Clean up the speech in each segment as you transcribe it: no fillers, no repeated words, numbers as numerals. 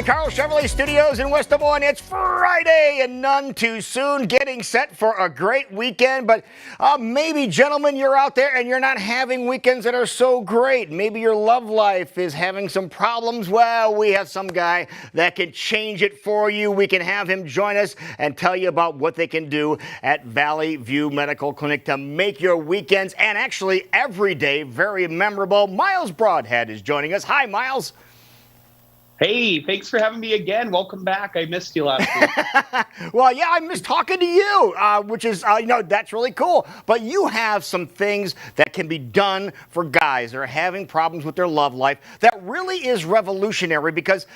Carl Chevrolet Studios in West Des Moines. It's Friday and none too soon. Getting set for a great weekend. But maybe, gentlemen, you're out there and you're not having weekends that are so great. Maybe your love life is having some problems. Well, we have some guy that can change it for you. We can have him join us and tell you about what they can do at Valley View Medical Clinic to make your weekends and actually every day very memorable. Miles Broadhead is joining us. Hi, Miles. Hey, thanks for having me again. Welcome back. I missed you last week. Well, yeah, I miss talking to you, which is, that's really cool. But you have some things that can be done for guys that are having problems with their love life that really is revolutionary because,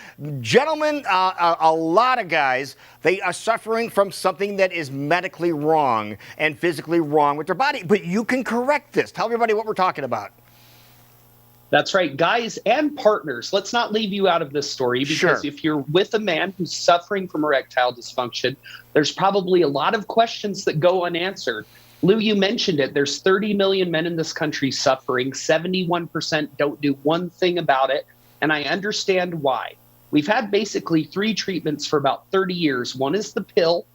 gentlemen, a lot of guys, they are suffering from something that is medically wrong and physically wrong with their body. But you can correct this. Tell everybody what we're talking about. That's right, guys and partners. Let's not leave you out of this story because if you're with a man who's suffering from erectile dysfunction, there's probably a lot of questions that go unanswered. Lou, you mentioned it. There's 30 million men in this country suffering. 71% don't do one thing about it, and I understand why. We've had basically 3 treatments for about 30 years. One is the pill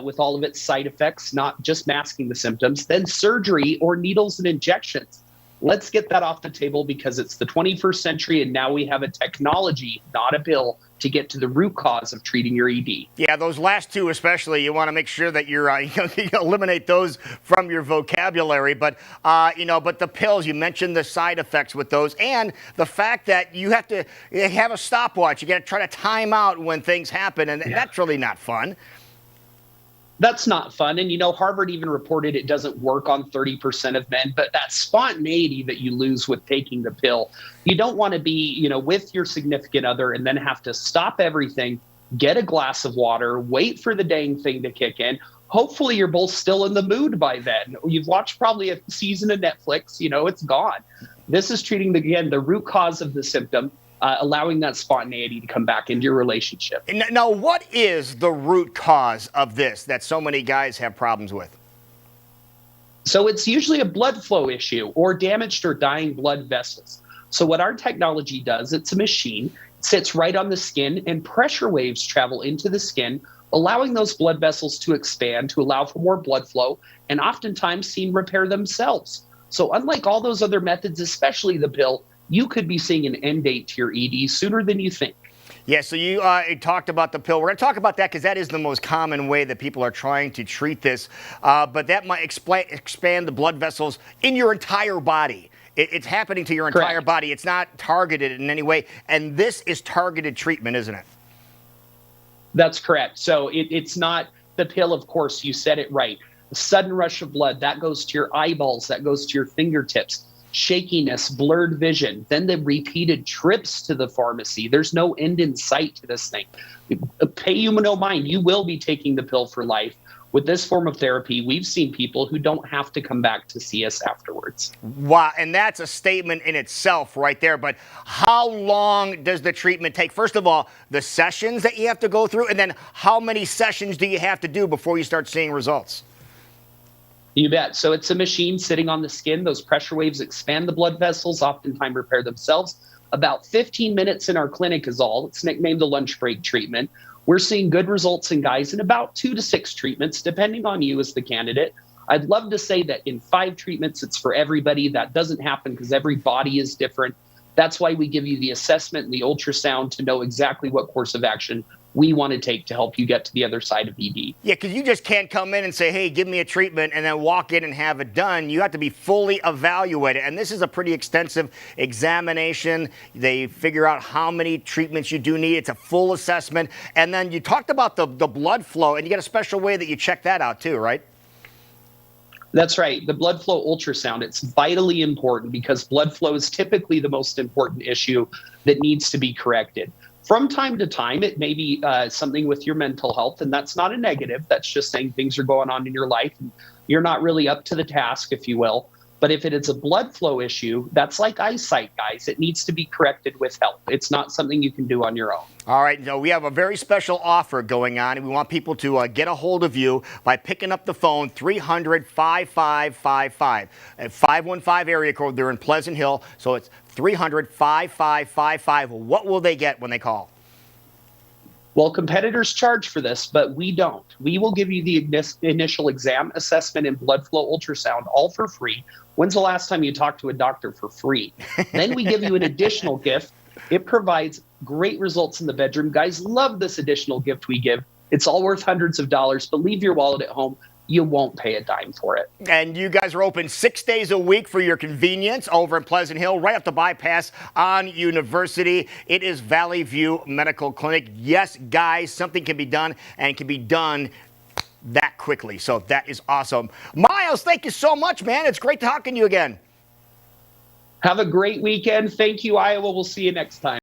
with all of its side effects, not just masking the symptoms, then surgery or needles and injections. Let's get that off the table because it's the 21st century and now we have a technology, not a pill, to get to the root cause of treating your ED. Yeah, those last two especially, you want to make sure that you're you eliminate those from your vocabulary. But but the pills, you mentioned the side effects with those, and the fact that you have to have a stopwatch. You got to try to time out when things happen, and that's really not fun. That's not fun. And, Harvard even reported it doesn't work on 30% of men, but that spontaneity that you lose with taking the pill, you don't want to be, with your significant other and then have to stop everything, get a glass of water, wait for the dang thing to kick in. Hopefully you're both still in the mood by then. You've watched probably a season of Netflix, it's gone. This is treating, the root cause of the symptom. Allowing that spontaneity to come back into your relationship. Now, what is the root cause of this that so many guys have problems with? So it's usually a blood flow issue or damaged or dying blood vessels. So what our technology does, it's a machine, sits right on the skin, and pressure waves travel into the skin, allowing those blood vessels to expand to allow for more blood flow and oftentimes seem repair themselves. So unlike all those other methods, especially the pill, you could be seeing an end date to your ED sooner than you think. Yeah, so you talked about the pill. We're going to talk about that because that is the most common way that people are trying to treat this. But that might expand the blood vessels in your entire body. It's happening to your entire body. It's not targeted in any way. And this is targeted treatment, isn't it? That's correct. So it's not the pill, of course, you said it right. A sudden rush of blood, that goes to your eyeballs, that goes to your fingertips. Shakiness, blurred vision, then the repeated trips to the pharmacy. There's no end in sight to this thing. Pay you no mind. You will be taking the pill for life. With this form of therapy, we've seen people who don't have to come back to see us afterwards. Wow, and that's a statement in itself right there. But how long does the treatment take? First of all, the sessions that you have to go through, and then how many sessions do you have to do before you start seeing results? You bet. So it's a machine sitting on the skin. Those pressure waves expand the blood vessels, oftentimes repair themselves. About 15 minutes in our clinic is all. It's nicknamed the lunch break treatment. We're seeing good results in guys in about 2 to 6 treatments, depending on you as the candidate. I'd love to say that in 5 treatments, it's for everybody. That doesn't happen because every body is different. That's why we give you the assessment and the ultrasound to know exactly what course of action we want to take to help you get to the other side of ED. Yeah, because you just can't come in and say, hey, give me a treatment and then walk in and have it done. You have to be fully evaluated. And this is a pretty extensive examination. They figure out how many treatments you do need. It's a full assessment. And then you talked about the blood flow, and you get a special way that you check that out too, right? That's right. The blood flow ultrasound, it's vitally important because blood flow is typically the most important issue that needs to be corrected. From time to time, it may be something with your mental health, and that's not a negative. That's just saying things are going on in your life and you're not really up to the task, if you will. But if it is a blood flow issue, that's like eyesight, guys. It needs to be corrected with help. It's not something you can do on your own. All right. Now, we have a very special offer going on, and we want people to get a hold of you by picking up the phone, 300-5555. 515 area code. They're in Pleasant Hill, so it's 300-5555. What will they get when they call? Well, competitors charge for this, but we don't. We will give you the initial exam, assessment, and blood flow ultrasound all for free. When's the last time you talked to a doctor for free? Then we give you an additional gift. It provides great results in the bedroom. Guys love this additional gift we give. It's all worth hundreds of dollars, but leave your wallet at home. You won't pay a dime for it. And you guys are open 6 days a week for your convenience over in Pleasant Hill, right up the bypass on University. It is Valley View Medical Clinic. Yes, guys, something can be done and can be done that quickly. So that is awesome. Miles, thank you so much, man. It's great talking to you again. Have a great weekend. Thank you, Iowa. We'll see you next time.